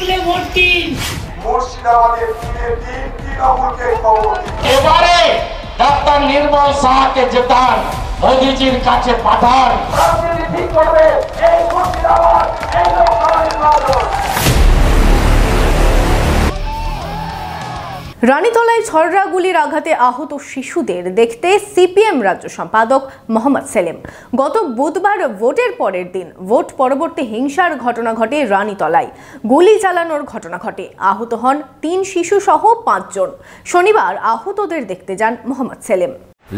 তুলে ভোট দিন। মুর্শিদাবাদের তৃণমূলকে খবর দিন। এবারে ডাক্তার নির্মল সাহাকে জেতান, মোদিজির কাছে পাঠান। রাজনীতি ঠিক করবে এই মুর্শিদাবাদ, এই লোকসভা নির্বাচন। রানীতলায় ছররা গুলির আঘাতে আহত শিশুদের দেখতে সিপিএম রাজ্য সম্পাদক মোহাম্মদ সেলিম। গত বুধবার ভোটের পরের দিন ভোট পরবর্তী হিংসার ঘটনা ঘটে রানীতলায়। গুলি চালানোর ঘটনা ঘটে, আহত হন 3 শিশু সহ 5 জন। শনিবার আহতদের দেখতে যান Mohammad Salim.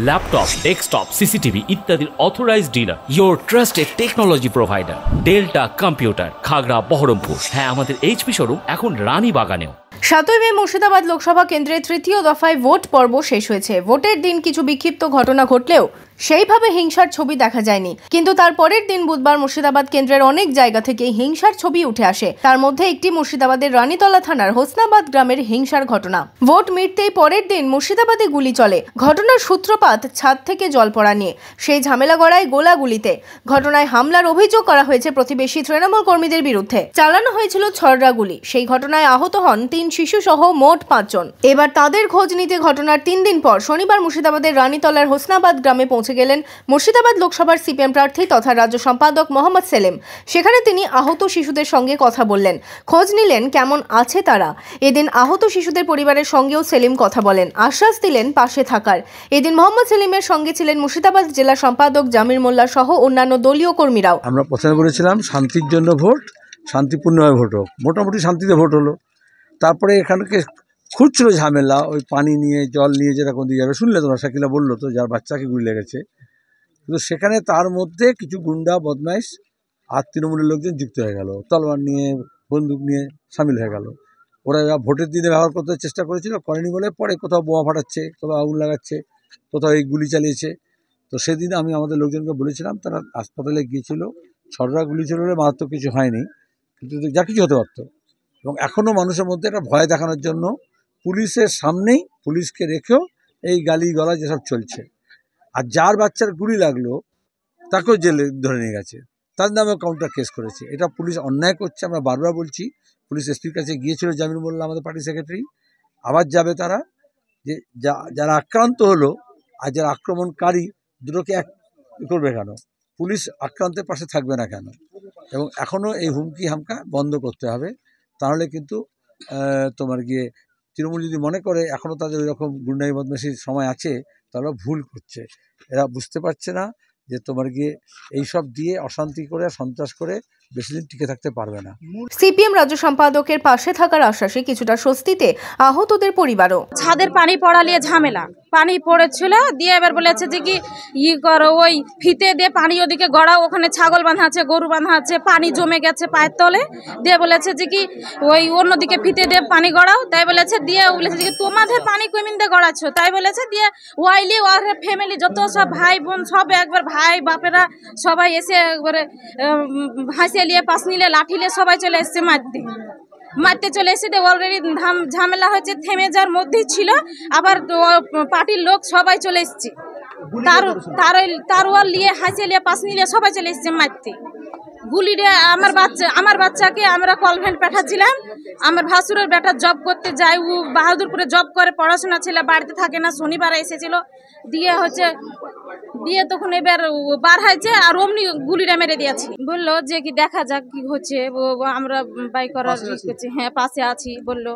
Laptop, desktop, CCTV ইত্যাদির authorised dealer, your trusted technology provider Delta computer, Khagra, Baharampur. হ্যাঁ, আমাদের এইচপি শোরুম এখন রানীবাগানেও। 7 মে মুর্শিদাবাদ লোকসভা কেন্দ্রে তৃতীয় দফায় ভোট পর্ব শেষ হয়েছে। ভোটের দিন কিছু বিক্ষিপ্ত ঘটনা ঘটলেও সেইভাবে হিংসার ছবি দেখা যায়নি, কিন্তু তার পরের দিন বুধবার মুর্শিদাবাদ কেন্দ্রের অনেক জায়গা থেকে হিংসার ছবি উঠে আসে। তার মধ্যে একটি মুর্শিদাবাদের রানীতলা থানার হোসনাবাদ গ্রামের হিংসার ঘটনা। ভোট মিটতেই পরের দিন মুর্শিদাবাদে গুলি চলে। ঘটনার সূত্রপাত ছাদ থেকে জল পড়া নিয়ে। সেই ঝামেলা গড়ায় গোলাগুলিতে। ঘটনায় হামলার অভিযোগ করা হয়েছে প্রতিবেশী তৃণমূল কর্মীদের বিরুদ্ধে। চালানো হয়েছিল ছররা গুলি। সেই ঘটনায় আহত হন 3 শিশু সহ মোট 5 জন। এবার তাদের খোঁজ নিতে ঘটনার 3 দিন পর শনিবার মুর্শিদাবাদের রানীতলার হোসনাবাদ গ্রামে পৌঁছে গেলেন মুর্শিদাবাদ লোকসভার সিপিএম প্রার্থী তথা রাজ্য সম্পাদক মোহাম্মদ সেলিম। সেখানে তিনি আহত শিশুদের সঙ্গে কথা বললেন, খোঁজ নিলেন কেমন আছে তারা। এদিন আহত শিশুদের পরিবারের সঙ্গেও সেলিম কথা বলেন, আশ্বাস দিলেন পাশে থাকার। এদিন মোহাম্মদ সেলিমের সঙ্গে ছিলেন মুর্শিদাবাদ জেলা সম্পাদক জামির মোল্লা সহ অন্যান্য দলীয় কর্মীরাও। আমরা প্রথমে বলেছিলাম শান্তির জন্য ভোট, শান্তিপূর্ণভাবে ভোট হোক। মোটামুটি শান্তিতে ভোট হলো। তারপরে এখানকে খুঁজছিল ঝামেলা, ওই পানি নিয়ে, জল নিয়ে, যেটা কোন দিকে যাবে শুনলে তোমরা, শাকিলা বললো তো, যার বাচ্চাকে গুলি লেগেছে। কিন্তু সেখানে তার মধ্যে কিছু গুন্ডা বদমাইশ আর তৃণমূলের লোকজন যুক্ত হয়ে গেল, তলোয়ার নিয়ে, বন্দুক নিয়ে সামিল হয়ে গেল। ওরা ভোটের দিনে ব্যবহার করতে চেষ্টা করেছিল, করেনি বলে পরে কোথাও বোমা ফাটাচ্ছে, কোথাও আগুন লাগাচ্ছে, কোথাও এই গুলি চালিয়েছে। তো সেদিন আমি আমাদের লোকজনকে বলেছিলাম, তারা হাসপাতালে গিয়েছিল। ছররা গুলি ছিল বলে মারাত্মক কিছু হয়নি, কিন্তু যা কিছু হতে পারত। এবং এখনও মানুষের মধ্যে একটা ভয় দেখানোর জন্য পুলিশের সামনেই পুলিশকে রেখেও এই গালি গলা যেসব চলছে। আর যার বাচ্চার গুলি লাগলো তাকেও জেলে ধরে নিয়ে গেছে, তার নামেও কাউন্টার কেস করেছে। এটা পুলিশ অন্যায় করছে, আমরা বারবার বলছি। পুলিশ এসপির কাছে গিয়েছিল জামির মোল্লা, আমাদের পার্টি সেক্রেটারি, আবার যাবে তারা, যে যারা আক্রান্ত হলো আর যারা আক্রমণকারী, দুটোকে এক করবে কেন? পুলিশ আক্রান্তের পাশে থাকবে না কেন? এবং এখনও এই হুমকি হামকা বন্ধ করতে হবে। তাহলে কিন্তু তোমার গিয়ে তৃণমূল যদি মনে করে এখনও তাদের ওই রকম গুন্ডামি বদমাশির সময় আছে, তাহলে ভুল করছে। এরা বুঝতে পারছে না যে তোমার গিয়ে এইসব দিয়ে অশান্তি করে, সন্ত্রাস করে বেশি দিন টিকে থাকতে পারবে না। সিপিএম রাজ্য সম্পাদকের পাশে থাকার আশ্বাসে কিছুটা স্বস্তিতে আহতদের পরিবারও। ছাদের পানি পড়া নিয়ে ঝামেলা, পানি পড়েছিল, দিয়ে এবার বলেছে যে কি করো, ওই ফিতে দিয়ে পানি ওদিকে গড়াও, ওখানে ছাগল বাঁধা আছে, গরু বাঁধা আছে, পানি জমে গেছে পায়ের তলে, দিয়ে বলেছে যে কি ওই অন্যদিকে ফিতে দিয়ে পানি গড়াও। তাই বলেছে, দিয়ে বলেছে যে তোমাদের পানি কুমিন দিয়ে গড়াচ্ছ, তাই বলেছে। দিয়ে ওয়াইলি ওর ফ্যামিলি যত সব ভাই বোন সব একবার ভাই বাপেরা সবাই এসে একবারে হাসিয়ে নিয়ে, পাশ নিলে, লাঠি নিয়ে সবাই চলে এসছে মারতে চলে এসেছে। অলরেডি ঝামেলা হয়েছে, থেমে যাওয়ার মধ্যেই ছিল, আবার পার্টির লোক সবাই চলে এসছে, তারওয়াল নিয়ে, হাসিয়ে নিয়ে, পাশ নিলে সবাই চলে এসছে মারতে। গুলি দিয়ে আমার বাচ্চাকে আমরা কলভেন্ট পাঠাচ্ছিলাম। আমার ভাসুরের বেটা জব করতে যায়, ও বাহাদুরপুরে জব করে, পড়াশোনা ছেলে, বাড়িতে থাকে না। শনিবারে এসেছিল, দিয়ে তখন এবার বার হয়েছে, আর অমনি গুলিটা মেরে দিয়েছি। বললো যে কি দেখা যাক কি হচ্ছে, আমরা বাই করার করছি। হ্যাঁ, পাশে আছি বললো।